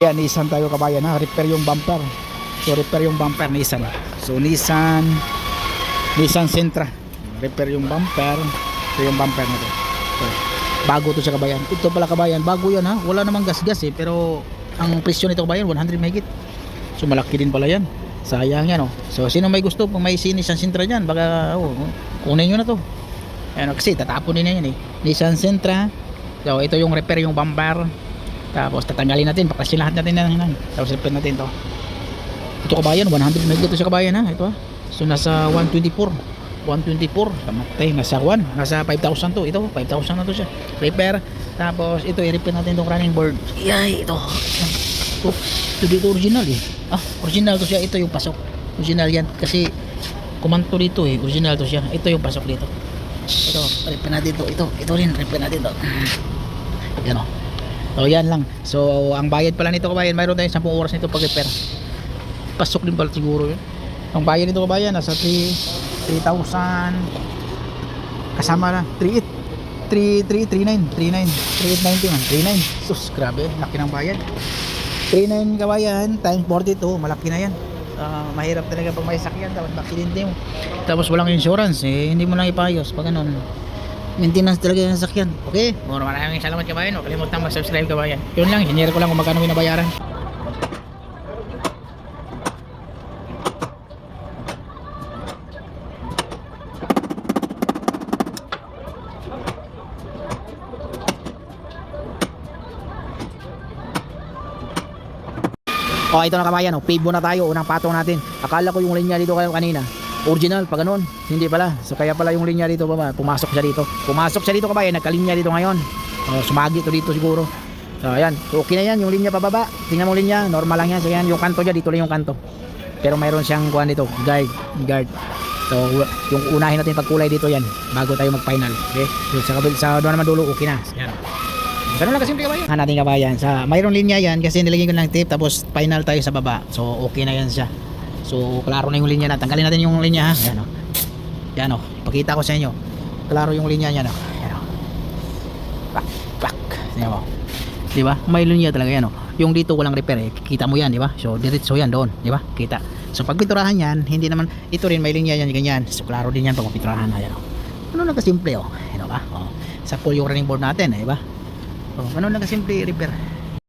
Yan, Nissan tayo kabayan ha. Repair yung bumper. So repair yung bumper Nissan. So Nissan Sentra. Repair yung bumper. Ito yung bumper na to. So, bago to siya kabayan. Ito pala kabayan, bago yan ha. Wala namang gas-gas eh, pero ang presyo nito kabayan 100 mahigit. So malaki din pala yan. Sayang yan oh. So sino may gusto kung may Nissan Sentra dyan, baka kunin nyo na to. Ayan, kasi tatapon din na yan eh. Nissan Sentra. So ito yung repair yung bumper. Tapos tatanggalin natin, paklasin lahat natin na. Tapos repair natin to. Ito kabayan 100 mahigit to siya kabayan ha. Ito ha. So nasa 124 kamatay, nasa 5,000 to. Ito 5,000 na to siya repair. Tapos ito i-repair natin itong running board. Yay, ito dito original eh. Original to siya. Ito yung pasok, original yan kasi kumanto dito eh, original to siya. Ito yung pasok dito. Ito repair natin to. Ito rin repair natin to. Yan o. So yan lang. So ang bayad pala nito kabayan, mayroon tayong 10 oras nito pag repair. Pasok din pala siguro yun. Ang bayad nito kabayan nasa 3,000 kasama na 3890 man 39. Sus, grabe, laki ng bayad. 39 kabayan times 42, malaki na yan. Mahirap talaga pag may sakyan tapos aksidente mo, tapos walang insurance eh, hindi mo lang ipayos pag ganun. Maintenance talaga yung sakyan. Okay, maraming salamat kabayan. Huwag kalimutan mag-subscribe kabayan. Yun lang, hinire ko lang kung magkano binabayaran. Ito na kabayan, pave na tayo, unang patong natin. Akala ko yung linya dito kanina original, pa ganun, hindi pala. So kaya pala yung linya dito pumasok siya dito kabayan, nagkalinya dito ngayon. Sumagi to dito siguro. So ayan, so, okay na yan yung linya pababa. Tingnan mo linya, normal lang yan. So yan, yung kanto dyan, dito lang yung kanto. Pero mayroon siyang kuhan dito, guard. So yung unahin natin pagkulay dito yan bago tayo mag final. Okay, so sa doon naman dulo, okay na. Yan. Ganun lang kasimple kabayan. Natin kabayan. Mayroong linya yan kasi nilagyan ko ng tape tapos final tayo sa baba. So okay na yan siya. So klaro na yung linya na. Tanggalin natin yung linya ha. Ayan o. Yan o. Pakita ko sa inyo. Klaro yung linya niya o. Ayan o. Pak. Ayan o. Diba? May linya talaga yan o. Yung dito walang repair eh. Kita mo yan diba? So diretso yan doon. Diba? Kita. So pag piturahan yan, hindi naman. Ito rin may linya yan ganyan. So klaro din yan pag piturahan. Ayan o. Ano lang kasimple o. Ayan o ba? O. Sa full yung running board natin eh. Diba? Ano lang kasimple repair.